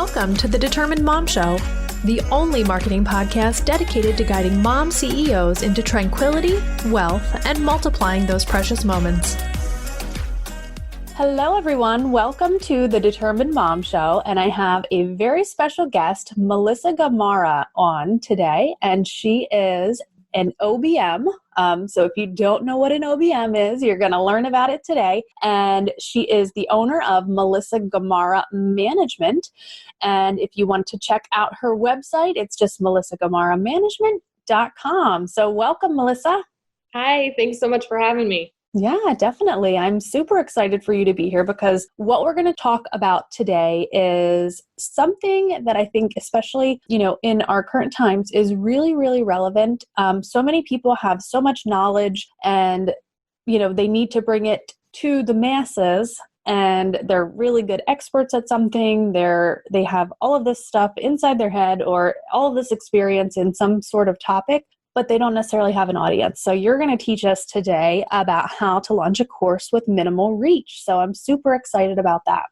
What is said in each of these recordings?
Welcome to the Determined Mom Show, the only marketing podcast dedicated to guiding mom CEOs into tranquility, wealth, and multiplying those precious moments. Hello, everyone. Welcome to the Determined Mom Show. And I have a very special guest, Melissa Gamara, on today. And she is an OBM. So if you don't know what an OBM is, you're going to learn about it today. And she is the owner of Melissa Gamara Management. And if you want to check out her website, it's just melissagamaраmanagement.com. So welcome, Melissa. Hi, thanks so much for having me. Yeah, definitely. I'm super excited for you to be here because what we're going to talk about today is something that I think, especially, in our current times is really, really relevant. So many people have so much knowledge and, they need to bring it to the masses, and they're really good experts at something. They have all of this stuff inside their head or all of this experience in some sort of topic, but they don't necessarily have an audience. So you're going to teach us today about how to launch a course with minimal reach. So I'm super excited about that.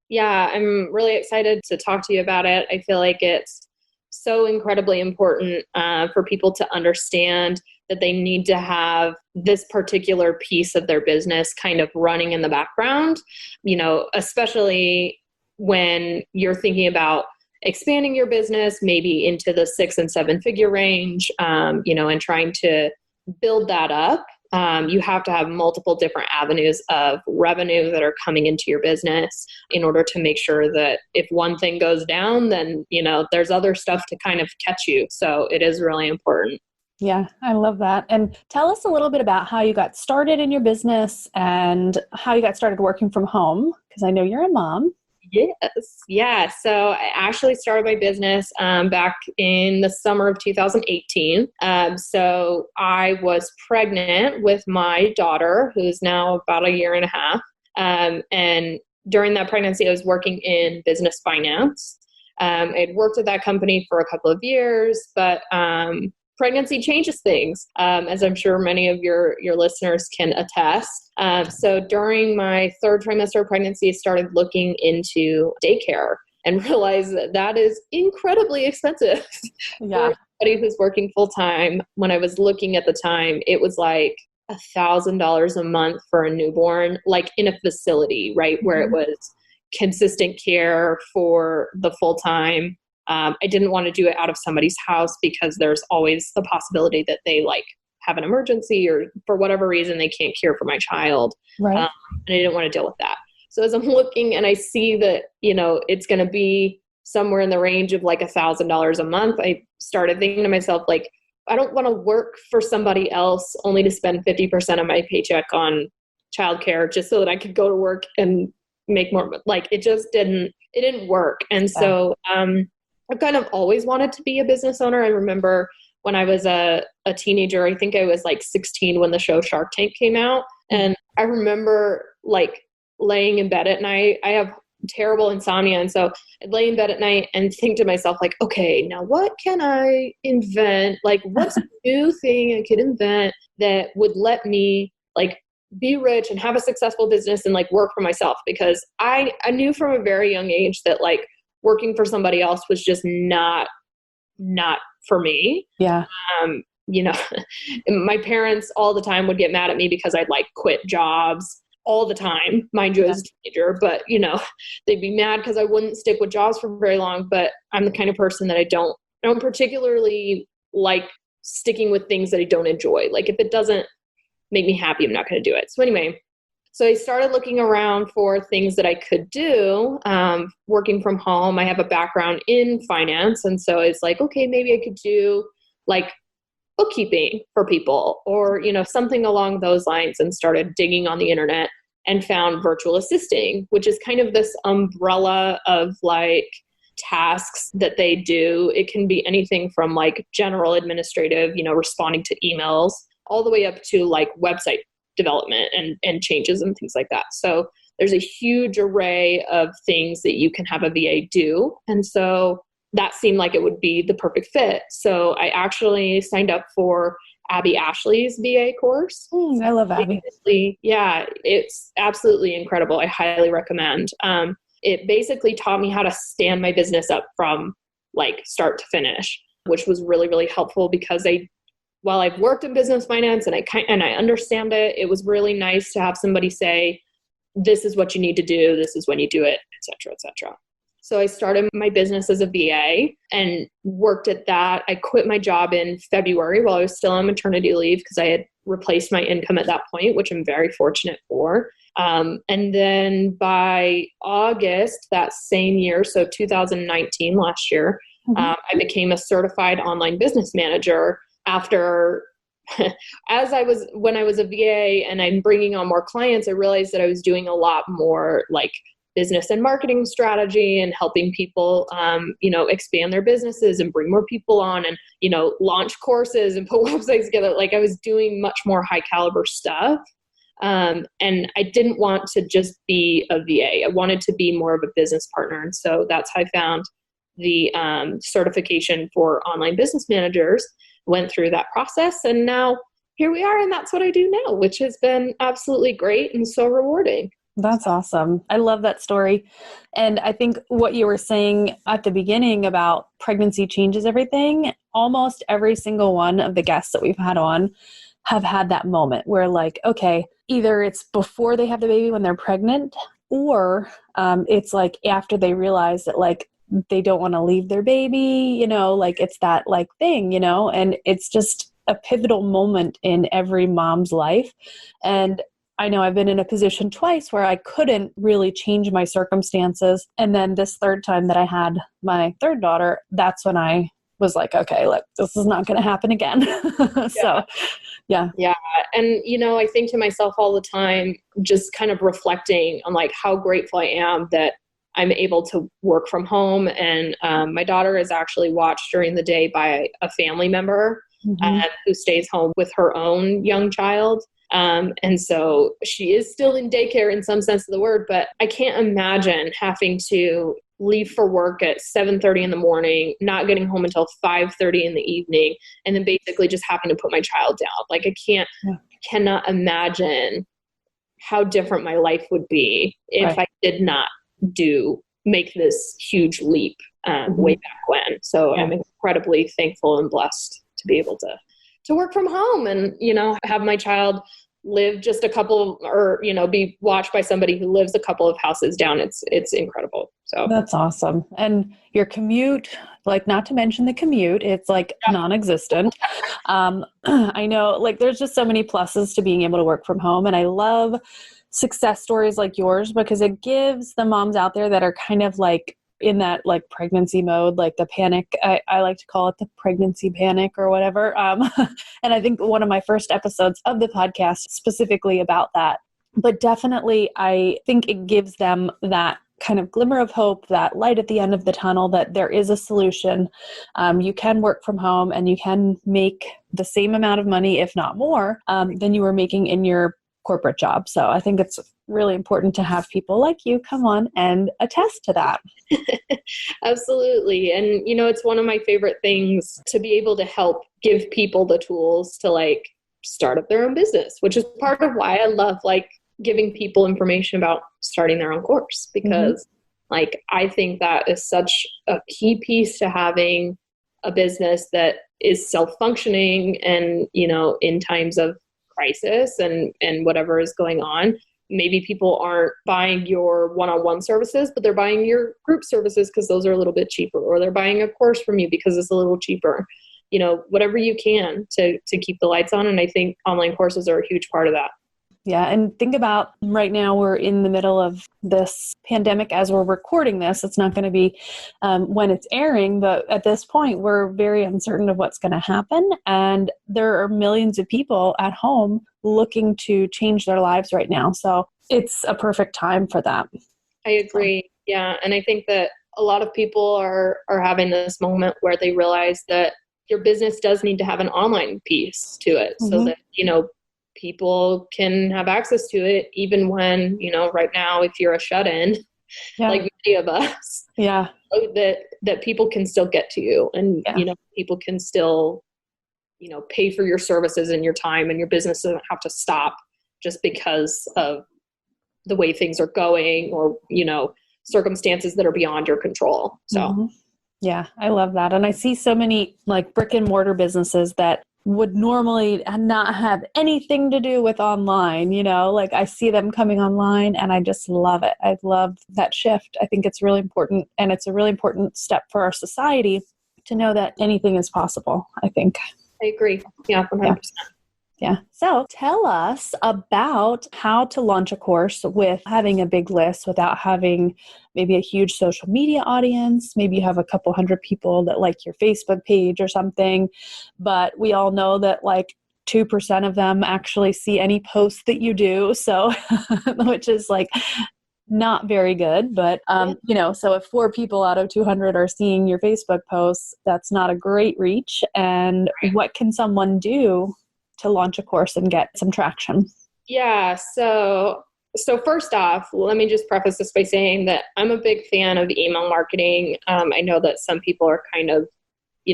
Yeah, I'm really excited to talk to you about it. I feel like it's so incredibly important for people to understand that they need to have this particular piece of their business kind of running in the background, especially when you're thinking about expanding your business maybe into the 6 and 7 figure range, and trying to build that up. You have to have multiple different avenues of revenue that are coming into your business in order to make sure that if one thing goes down, then, there's other stuff to kind of catch you. So it is really important. Yeah, I love that. And tell us a little bit about how you got started in your business and how you got started working from home, because I know you're a mom. Yes. Yeah. So I actually started my business back in the summer of 2018. So I was pregnant with my daughter, who's now about a year and a half. And during that pregnancy, I was working in business finance. I'd worked at that company for a couple of years, but pregnancy changes things, as I'm sure many of your listeners can attest. So during my 3rd trimester of pregnancy, I started looking into daycare and realized that is incredibly expensive for somebody who's working full time. When I was looking at the time, it was like $1,000 a month for a newborn, like in a facility, right? Where it was consistent care for the full time. I didn't want to do it out of somebody's house because there's always the possibility that they have an emergency or for whatever reason they can't care for my child. Right. And I didn't want to deal with that. So as I'm looking and I see that, it's going to be somewhere in the range of like $1,000 a month, I started thinking to myself, I don't want to work for somebody else only to spend 50% of my paycheck on childcare just so that I could go to work and make more. It didn't work. And so, I've kind of always wanted to be a business owner. I remember when I was a teenager, I think I was 16 when the show Shark Tank came out. And I remember laying in bed at night. I have terrible insomnia. And so I'd lay in bed at night and think to myself, okay, now what can I invent? What's a new thing I could invent that would let me be rich and have a successful business and work for myself? Because I knew from a very young age that working for somebody else was just not for me. Yeah. My parents all the time would get mad at me because I'd quit jobs all the time, mind you, as a teenager, but they'd be mad because I wouldn't stick with jobs for very long. But I'm the kind of person that I don't particularly like sticking with things that I don't enjoy. If it doesn't make me happy, I'm not going to do it. So anyway, so I started looking around for things that I could do, working from home. I have a background in finance. And so it's okay, maybe I could do bookkeeping for people or, something along those lines, and started digging on the internet and found virtual assisting, which is kind of this umbrella of tasks that they do. It can be anything from general administrative, responding to emails, all the way up to website development and changes and things like that. So there's a huge array of things that you can have a VA do. And so that seemed like it would be the perfect fit. So I actually signed up for Abby Ashley's VA course. I love Abby. Yeah, it's absolutely incredible. I highly recommend. it basically taught me how to stand my business up from like start to finish, which was really, really helpful because while I've worked in business finance and I understand it, it was really nice to have somebody say, this is what you need to do. This is when you do it, et cetera, et cetera. So I started my business as a VA and worked at that. I quit my job in February while I was still on maternity leave because I had replaced my income at that point, which I'm very fortunate for. And then by August that same year, so 2019, last year, I became a certified online business manager after, when I was a VA and I'm bringing on more clients, I realized that I was doing a lot more like business and marketing strategy and helping people, expand their businesses and bring more people on and, launch courses and put websites together. Like I was doing much more high caliber stuff. And I didn't want to just be a VA. I wanted to be more of a business partner. And so that's how I found the certification for online business managers, went through that process. And now here we are. And that's what I do now, which has been absolutely great and so rewarding. That's awesome. I love that story. And I think what you were saying at the beginning about pregnancy changes everything, almost every single one of the guests that we've had on have had that moment where like, okay, either it's before they have the baby when they're pregnant, or it's like after they realize that like they don't want to leave their baby, like it's that like thing, and it's just a pivotal moment in every mom's life. And I know I've been in a position twice where I couldn't really change my circumstances. And then this third time that I had my third daughter, that's when I was like, okay, look, this is not going to happen again. So, yeah. Yeah. And, I think to myself all the time, just kind of reflecting on like how grateful I am that I'm able to work from home. And my daughter is actually watched during the day by a family member who stays home with her own young child. And so she is still in daycare in some sense of the word, but I can't imagine having to leave for work at 7:30 in the morning, not getting home until 5:30 in the evening, and then basically just having to put my child down. Like I cannot imagine how different my life would be if I did not make this huge leap way back when. So I'm incredibly thankful and blessed to be able to work from home and, have my child live just a couple or, be watched by somebody who lives a couple of houses down. It's incredible. So that's awesome. And your commute, like not to mention the commute, it's like non-existent. I know like there's just so many pluses to being able to work from home. And I love success stories like yours because it gives the moms out there that are kind of like in that like pregnancy mode, like the panic, I like to call it the pregnancy panic or whatever. And I think one of my first episodes of the podcast specifically about that, but definitely I think it gives them that kind of glimmer of hope, that light at the end of the tunnel, that there is a solution. You can work from home and you can make the same amount of money, if not more, than you were making in your corporate job. So I think it's really important to have people like you come on and attest to that. Absolutely. And, it's one of my favorite things to be able to help give people the tools to like start up their own business, which is part of why I love like giving people information about starting their own course, because like, I think that is such a key piece to having a business that is self-functioning and, in times of crisis and whatever is going on. Maybe people aren't buying your one-on-one services, but they're buying your group services because those are a little bit cheaper, or they're buying a course from you because it's a little cheaper. Whatever you can to keep the lights on. And I think online courses are a huge part of that. Yeah. And think about right now, we're in the middle of this pandemic as we're recording this. It's not going to be when it's airing, but at this point, we're very uncertain of what's going to happen. And there are millions of people at home looking to change their lives right now. So it's a perfect time for that. I agree. Yeah. And I think that a lot of people are having this moment where they realize that your business does need to have an online piece to it so that, people can have access to it even when, right now, if you're a shut-in, like many of us, that people can still get to you and, people can still, pay for your services and your time, and your business doesn't have to stop just because of the way things are going or, circumstances that are beyond your control. So. Mm-hmm. Yeah, I love that. And I see so many like brick and mortar businesses that would normally not have anything to do with online, like I see them coming online and I just love it. I love that shift. I think it's really important, and it's a really important step for our society to know that anything is possible, I think. I agree. Yeah, 100%. Yeah. So tell us about how to launch a course with having a big list without having maybe a huge social media audience. Maybe you have a couple hundred people that like your Facebook page or something, but we all know that like 2% of them actually see any posts that you do. So, which is like not very good, but, so if 4 people out of 200 are seeing your Facebook posts, that's not a great reach. And what can someone do to launch a course and get some traction? Yeah. So first off, let me just preface this by saying that I'm a big fan of email marketing. I know that some people are kind of,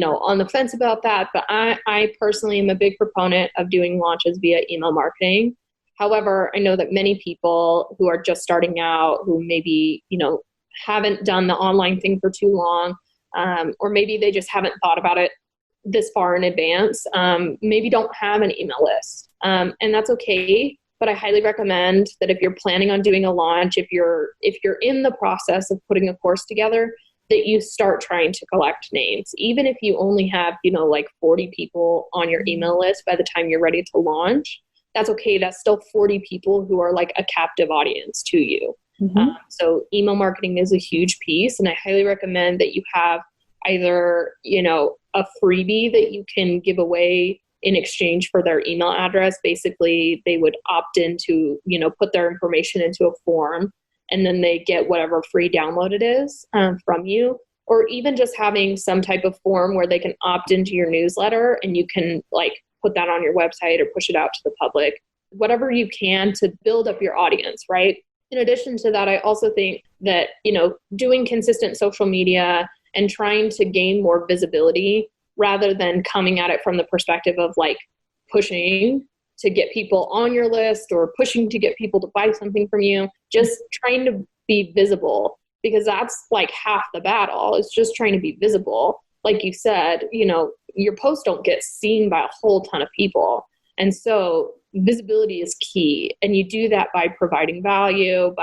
on the fence about that, but I personally am a big proponent of doing launches via email marketing. However, I know that many people who are just starting out, who maybe, haven't done the online thing for too long, or maybe they just haven't thought about it this far in advance, maybe don't have an email list. And that's okay. But I highly recommend that if you're planning on doing a launch, if you're in the process of putting a course together, that you start trying to collect names. Even if you only have, like 40 people on your email list by the time you're ready to launch, that's okay. That's still 40 people who are like a captive audience to you. Mm-hmm. So email marketing is a huge piece. And I highly recommend that you have either, a freebie that you can give away in exchange for their email address. Basically, they would opt into, put their information into a form, and then they get whatever free download it is from you. Or even just having some type of form where they can opt into your newsletter and you can like put that on your website or push it out to the public, whatever you can to build up your audience, right? In addition to that, I also think that, doing consistent social media and trying to gain more visibility rather than coming at it from the perspective of like pushing to get people on your list or pushing to get people to buy something from you, just trying to be visible, because that's like half the battle. It's just trying to be visible. Like you said, your posts don't get seen by a whole ton of people. And so visibility is key. And you do that by providing value,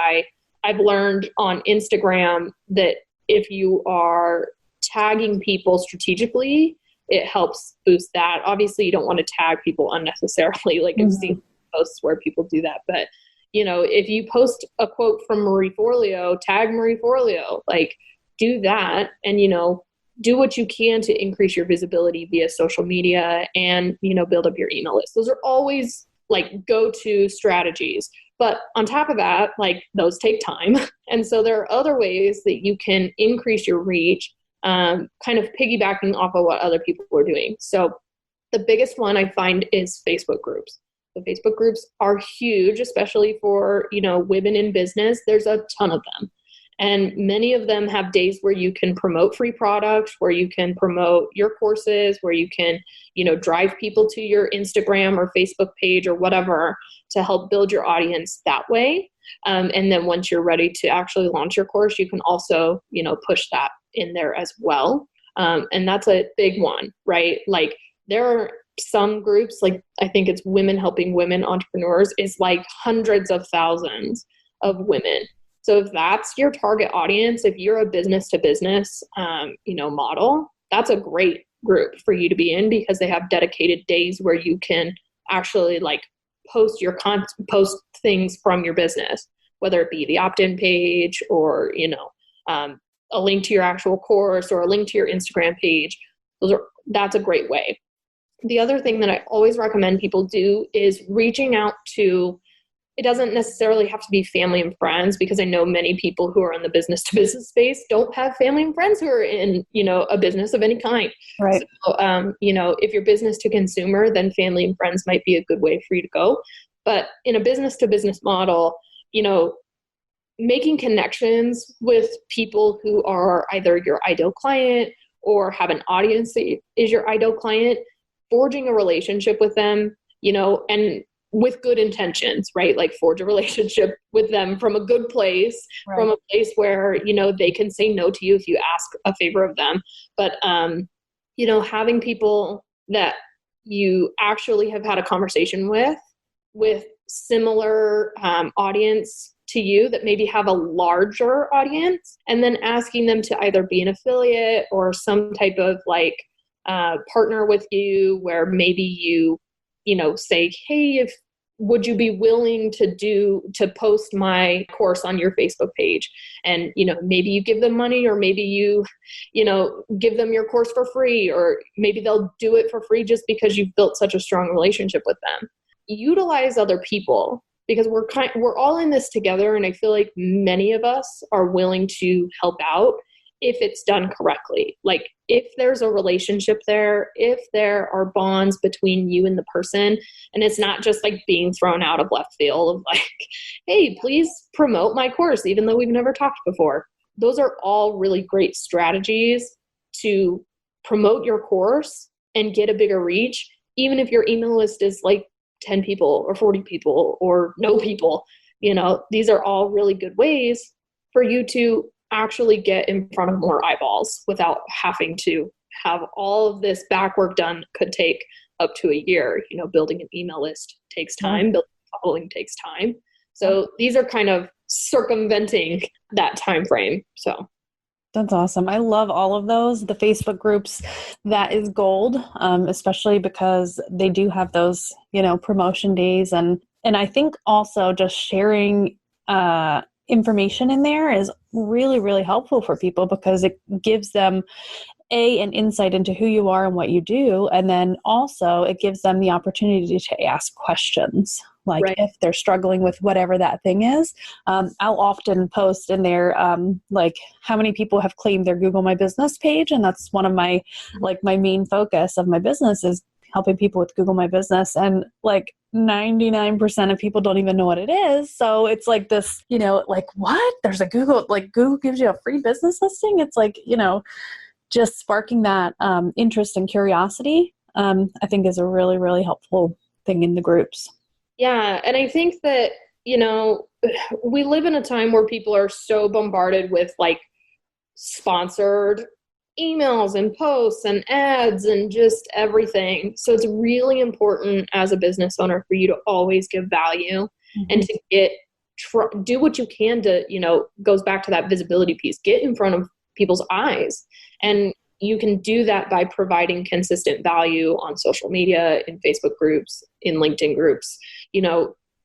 I've learned on Instagram that if you are tagging people strategically, it helps boost that. Obviously, you don't want to tag people unnecessarily. Like I've seen posts where people do that. But, if you post a quote from Marie Forleo, tag Marie Forleo, like do that and, do what you can to increase your visibility via social media and, build up your email list. Those are always like go-to strategies. But on top of that, like those take time. And so there are other ways that you can increase your reach, kind of piggybacking off of what other people are doing. So the biggest one I find is Facebook groups. The Facebook groups are huge, especially for, women in business. There's a ton of them. And many of them have days where you can promote free products, where you can promote your courses, where you can, drive people to your Instagram or Facebook page or whatever to help build your audience that way. And then once you're ready to actually launch your course, you can also, push that in there as well. And that's a big one, right? Like there are some groups, like I think it's Women Helping Women Entrepreneurs, is like hundreds of thousands of women. So if that's your target audience, if you're a business to business, model, that's a great group for you to be in, because they have dedicated days where you can actually like post things from your business, whether it be the opt-in page or, a link to your actual course or a link to your Instagram page. That's a great way. The other thing that I always recommend people do is reaching out to, it doesn't necessarily have to be family and friends, because I know many people who are in the business to business space don't have family and friends who are in, a business of any kind. Right. So, if you're business to consumer, then family and friends might be a good way for you to go. But in a business to business model, making connections with people who are either your ideal client or have an audience that is your ideal client, forging a relationship with them, and with good intentions, right? Like forge a relationship with them from a good place, Right. from a place where, they can say no to you if you ask a favor of them. But, having people that you actually have had a conversation with similar audience to you that maybe have a larger audience, and then asking them to either be an affiliate or some type of like partner with you, where maybe you say, hey, would you be willing to post my course on your Facebook page? And, maybe you give them money, or maybe you give them your course for free, or maybe they'll do it for free just because you've built such a strong relationship with them. Utilize other people, because we're all in this together. And I feel like many of us are willing to help out if it's done correctly. Like if there's a relationship there, if there are bonds between you and the person, and it's not just like being thrown out of left field of like, hey, please promote my course, even though we've never talked before. Those are all really great strategies to promote your course and get a bigger reach, even if your email list is like 10 people or 40 people or no people. These are all really good ways for you to actually get in front of more eyeballs without having to have all of this back work done. Could take up to a year. Building an email list takes time, building a following takes time. So these are kind of circumventing that time frame. So that's awesome. I love all of those. The Facebook groups, that is gold, especially because they do have those, promotion days. And I think also just sharing information in there is really, really helpful for people, because it gives them an insight into who you are and what you do. And then also it gives them the opportunity to ask questions. Like if they're struggling with whatever that thing is, I'll often post in there, like how many people have claimed their Google My Business page. And that's one of my, my main focus of my business is helping people with Google My Business. And 99% of people don't even know what it is. So it's like this, what? There's a Google, Google gives you a free business listing. It's just sparking that interest and curiosity, I think is a really, really helpful thing in the groups. Yeah. And I think that, we live in a time where people are so bombarded with sponsored emails and posts and ads and just everything. So it's really important as a business owner for you to always give value and to do what you can to, goes back to that visibility piece, get in front of people's eyes. And you can do that by providing consistent value on social media, in Facebook groups, in LinkedIn groups,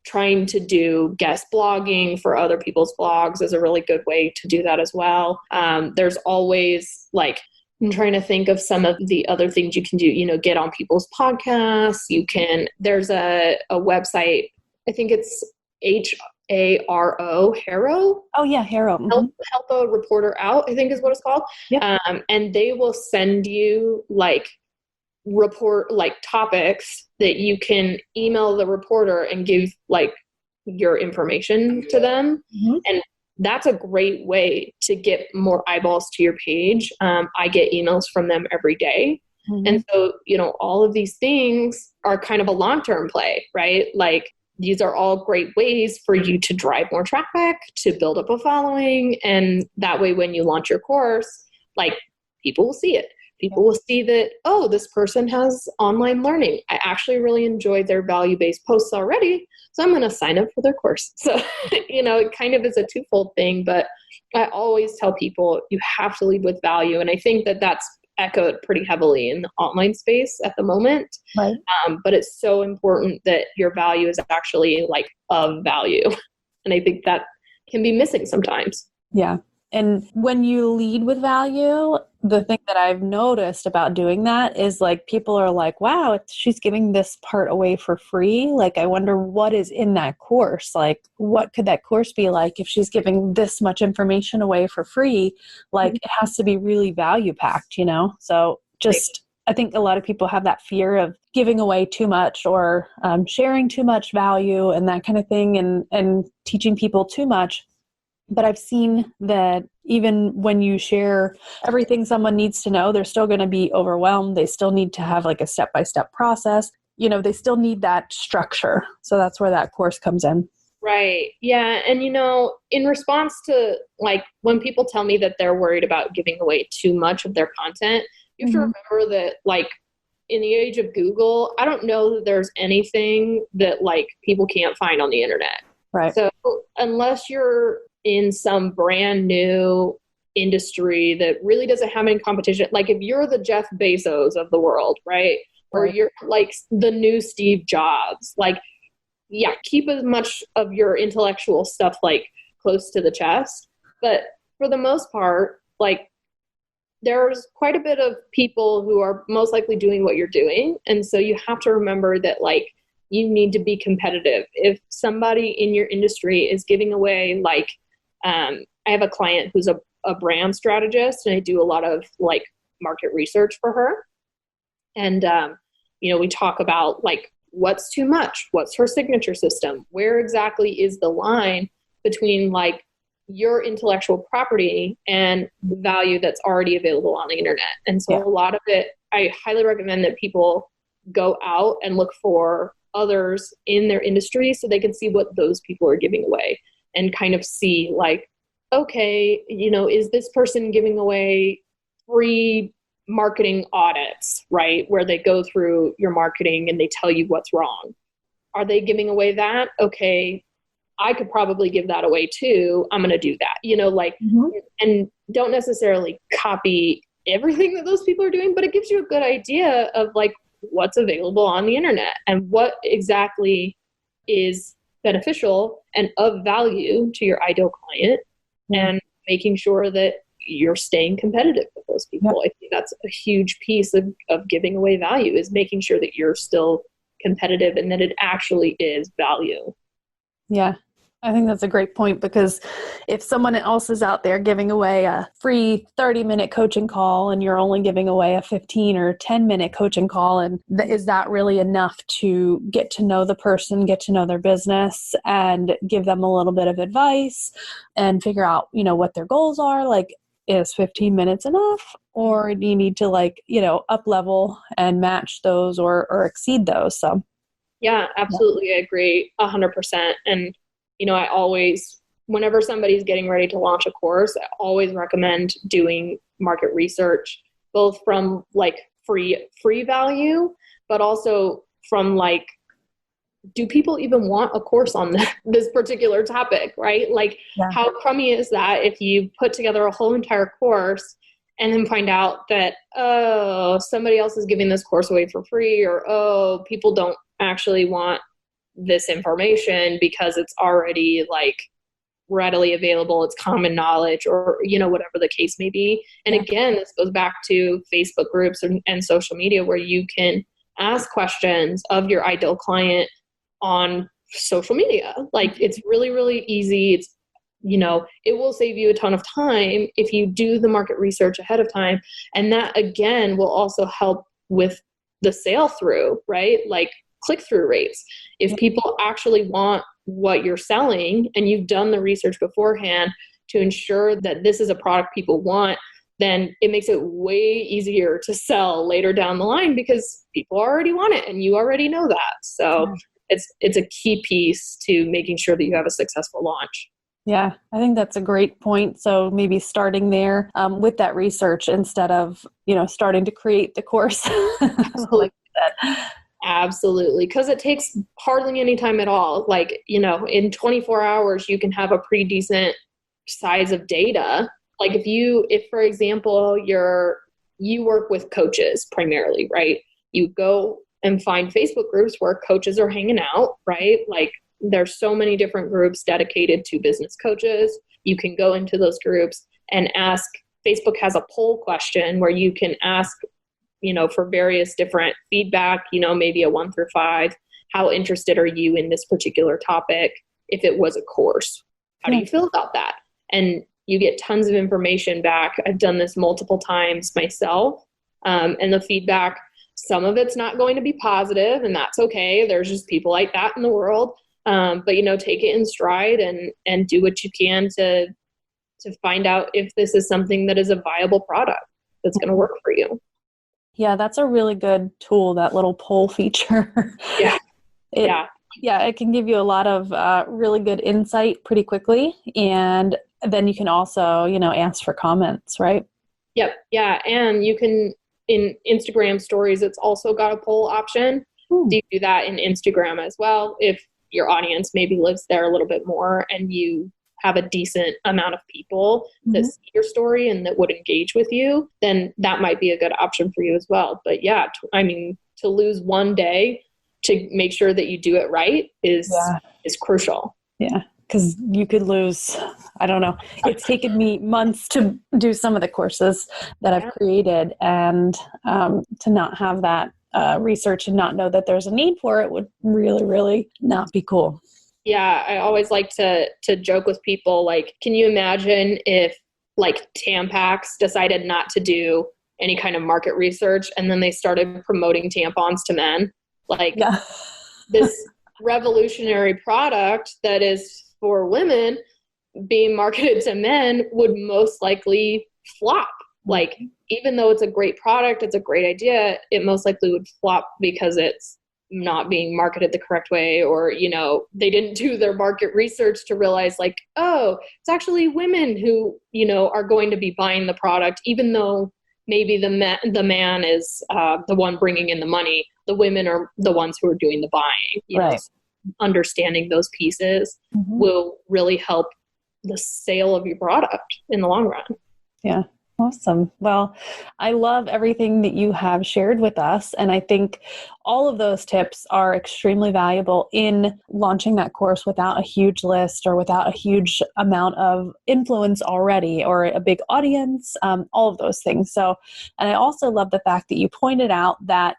trying to do guest blogging for other people's blogs is a really good way to do that as well. There's always I'm trying to think of some of the other things you can do, get on people's podcasts. There's a website, I think it's HARO. Oh yeah, HARO. Help a reporter out, I think is what it's called. Yep. And they will send you report topics that you can email the reporter and give your information to them. And that's a great way to get more eyeballs to your page. I get emails from them every day. And so, all of these things are kind of a long-term play, right? These are all great ways for you to drive more traffic, to build up a following. And that way, when you launch your course, people will see it. People will see that, oh, this person has online learning. I actually really enjoyed their value-based posts already, so I'm going to sign up for their course. So, it kind of is a twofold thing, but I always tell people you have to lead with value. And I think that that's echoed pretty heavily in the online space at the moment. Right. But it's so important that your value is actually of value. And I think that can be missing sometimes. Yeah. And when you lead with value, the thing that I've noticed about doing that is people are like, wow, she's giving this part away for free. I wonder what is in that course. What could that course be like if she's giving this much information away for free? It has to be really value packed, So I think a lot of people have that fear of giving away too much or sharing too much value and that kind of thing and teaching people too much. But I've seen that even when you share everything someone needs to know, they're still going to be overwhelmed. They still need to have a step-by-step process. they still need that structure. So that's where that course comes in. Right. Yeah. And, in response to like when people tell me that they're worried about giving away too much of their content, you have to remember that like in the age of Google, I don't know that there's anything that like people can't find on the internet. Right. So unless you're in some brand new industry that really doesn't have any competition, like if you're the Jeff Bezos of the world, right? Or you're like the new Steve Jobs, like, yeah, keep as much of your intellectual stuff like close to the chest. But for the most part, like there's quite a bit of people who are most likely doing what you're doing. And so you have to remember that like you need to be competitive. If somebody in your industry is giving away, like, I have a client who's a brand strategist, and I do a lot of like market research for her. And, we talk about like, what's too much? What's her signature system? Where exactly is the line between like your intellectual property and the value that's already available on the internet? And so a lot of it, I highly recommend that people go out and look for others in their industry so they can see what those people are giving away and kind of see like, okay, is this person giving away free marketing audits, right? Where they go through your marketing and they tell you what's wrong. Are they giving away that? Okay, I could probably give that away too. I'm going to do that, and don't necessarily copy everything that those people are doing, but it gives you a good idea of like what's available on the internet and what exactly is beneficial and of value to your ideal client, and making sure that you're staying competitive with those people. I think that's a huge piece of giving away value, is making sure that you're still competitive and that it actually is value. Yeah. I think that's a great point, because if someone else is out there giving away a free 30-minute coaching call and you're only giving away a 15 or 10-minute coaching call, and is that really enough to get to know the person, get to know their business, and give them a little bit of advice and figure out, what their goals are? Like, is 15 minutes enough, or do you need to like, up level and match those or exceed those? So yeah, absolutely. I agree 100%. And I always, whenever somebody's getting ready to launch a course, I always recommend doing market research, both from like free value, but also from like, do people even want a course on this particular topic, right? Like, how crummy is that if you put together a whole entire course and then find out that, oh, somebody else is giving this course away for free, or, oh, people don't actually want this information because it's already like readily available, it's common knowledge, or, whatever the case may be. And again, this goes back to Facebook groups and social media, where you can ask questions of your ideal client on social media. Like, it's really, really easy. It's, it will save you a ton of time if you do the market research ahead of time. And that again will also help with the sale through, right? Like click-through rates. If people actually want what you're selling and you've done the research beforehand to ensure that this is a product people want, then it makes it way easier to sell later down the line because people already want it and you already know that. So it's a key piece to making sure that you have a successful launch. Yeah, I think that's a great point. So maybe starting there with that research instead of, starting to create the course. Like that. Absolutely. Because it takes hardly any time at all. Like, in 24 hours, you can have a pretty decent size of data. Like if for example, you work with coaches primarily, right? You go and find Facebook groups where coaches are hanging out, right? Like there's so many different groups dedicated to business coaches. You can go into those groups and ask. Facebook has a poll question where you can ask, for various different feedback, maybe a 1 through 5, how interested are you in this particular topic? If it was a course, how do you feel about that? And you get tons of information back. I've done this multiple times myself. And the feedback, some of it's not going to be positive, and that's okay. There's just people like that in the world. But, take it in stride and do what you can to find out if this is something that is a viable product that's going to work for you. Yeah, that's a really good tool, that little poll feature. Yeah. Yeah, it can give you a lot of really good insight pretty quickly. And then you can also, ask for comments, right? Yep. Yeah. And you can, in Instagram stories, it's also got a poll option. Hmm. Do you do that in Instagram as well? If your audience maybe lives there a little bit more and you have a decent amount of people that see your story and that would engage with you, then that might be a good option for you as well. But yeah, to lose one day to make sure that you do it right is crucial. Yeah. Because you could lose, I don't know, it's taken me months to do some of the courses that I've created, and to not have that research and not know that there's a need for it would really, really not be cool. Yeah, I always like to joke with people, like, can you imagine if like Tampax decided not to do any kind of market research and then they started promoting tampons to men? Like this revolutionary product that is for women being marketed to men would most likely flop. Like, even though it's a great product, it's a great idea, it most likely would flop because it's not being marketed the correct way, or, they didn't do their market research to realize, like, oh, it's actually women who, are going to be buying the product, even though maybe the man is the one bringing in the money. The women are the ones who are doing the buying. Right. Understanding those pieces will really help the sale of your product in the long run. Yeah. Awesome. Well, I love everything that you have shared with us. And I think all of those tips are extremely valuable in launching that course without a huge list or without a huge amount of influence already or a big audience, all of those things. So, and I also love the fact that you pointed out that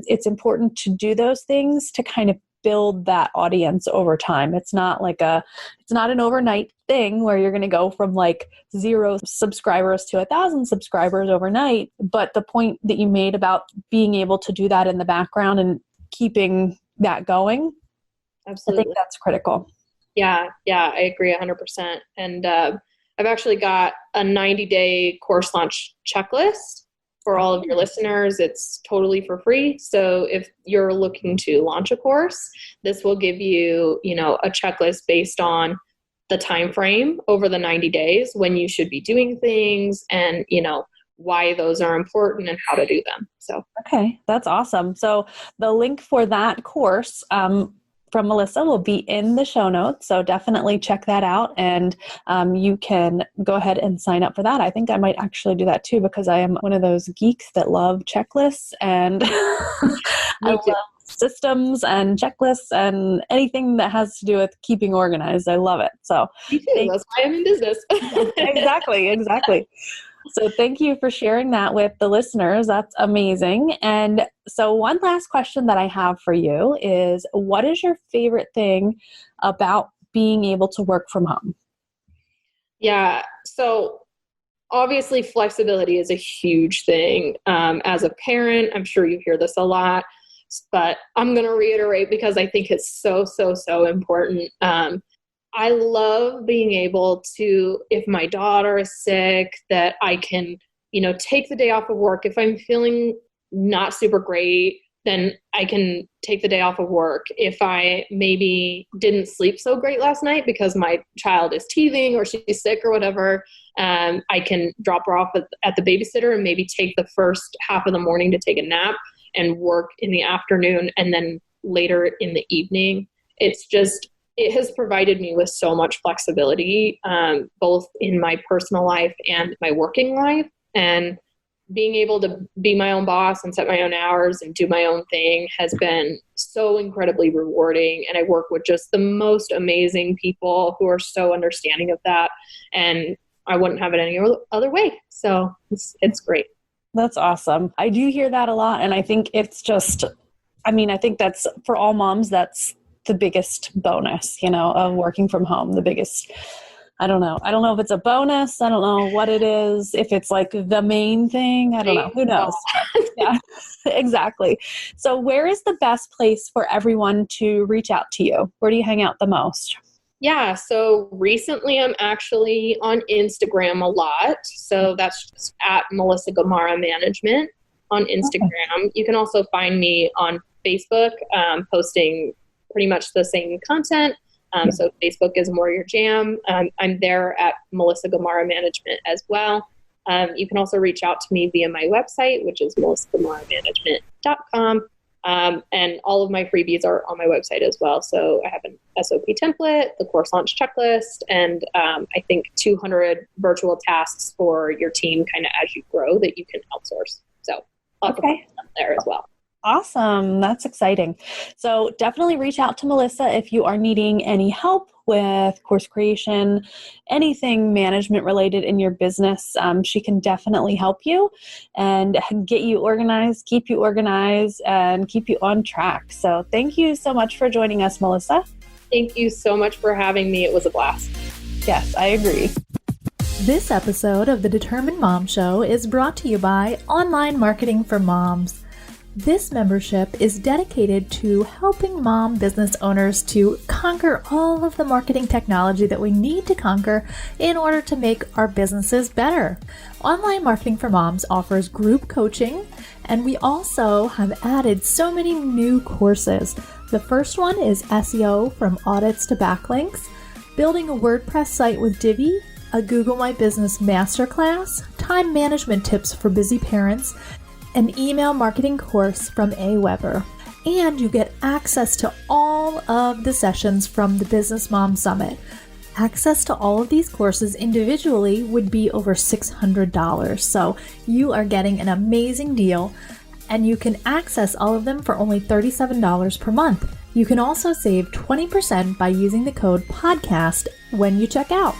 it's important to do those things to kind of build that audience over time. It's not an overnight thing where you're going to go from like 0 subscribers to 1,000 subscribers overnight. But the point that you made about being able to do that in the background and keeping that going, absolutely, I think that's critical. Yeah, I agree 100%. And I've actually got a 90-day course launch checklist for all of your listeners. It's totally for free. So if you're looking to launch a course, this will give you, a checklist based on the time frame over the 90 days when you should be doing things and, why those are important and how to do them. So, okay, that's awesome. So the link for that course, from Melissa will be in the show notes. So definitely check that out. And you can go ahead and sign up for that. I think I might actually do that too, because I am one of those geeks that love checklists, and I love systems and checklists and anything that has to do with keeping organized. I love it. So me too. That's why I'm in business. Exactly. So thank you for sharing that with the listeners. That's amazing. And so one last question that I have for you is, what is your favorite thing about being able to work from home? Yeah. So obviously flexibility is a huge thing. As a parent, I'm sure you hear this a lot, but I'm going to reiterate because I think it's so, so, so important. I love being able to, if my daughter is sick, that I can, take the day off of work. If I'm feeling not super great, then I can take the day off of work. If I maybe didn't sleep so great last night because my child is teething or she's sick or whatever, I can drop her off at the babysitter and maybe take the first half of the morning to take a nap and work in the afternoon, and then later in the evening. It has provided me with so much flexibility, both in my personal life and my working life. And being able to be my own boss and set my own hours and do my own thing has been so incredibly rewarding. And I work with just the most amazing people who are so understanding of that. And I wouldn't have it any other way. So it's great. That's awesome. I do hear that a lot. And I think it's I think that's for all moms, that's the biggest bonus, of working from home. The biggest, I don't know if it's a bonus. I don't know what it is. If it's like the main thing, I don't know. Who knows? Yeah, exactly. So where is the best place for everyone to reach out to you? Where do you hang out the most? Yeah. So recently I'm actually on Instagram a lot. So that's just at Melissa Gamara Management. on Instagram. You can also find me on Facebook, posting pretty much the same content. So Facebook is more your jam. I'm there at Melissa Gamara Management as well. You can also reach out to me via my website, which is melissagamaраmanagement.com. And all of my freebies are on my website as well. So I have an SOP template, the course launch checklist, and I think 200 virtual tasks for your team kind of as you grow that you can outsource. So lots of stuff there as well. Awesome. That's exciting. So definitely reach out to Melissa if you are needing any help with course creation, anything management related in your business. She can definitely help you and get you organized, keep you organized, and keep you on track. So thank you so much for joining us, Melissa. Thank you so much for having me. It was a blast. Yes, I agree. This episode of the Determined Mom Show is brought to you by Online Marketing for Moms. This membership is dedicated to helping mom business owners to conquer all of the marketing technology that we need to conquer in order to make our businesses better. Online Marketing for Moms offers group coaching, and we also have added so many new courses. The first one is SEO from audits to backlinks, building a WordPress site with Divi, a Google My Business Masterclass, time management tips for busy parents, an email marketing course from AWeber, and you get access to all of the sessions from the Business Mom Summit. Access to all of these courses individually would be over $600, so you are getting an amazing deal, and you can access all of them for only $37 per month. You can also save 20% by using the code PODCAST when you check out.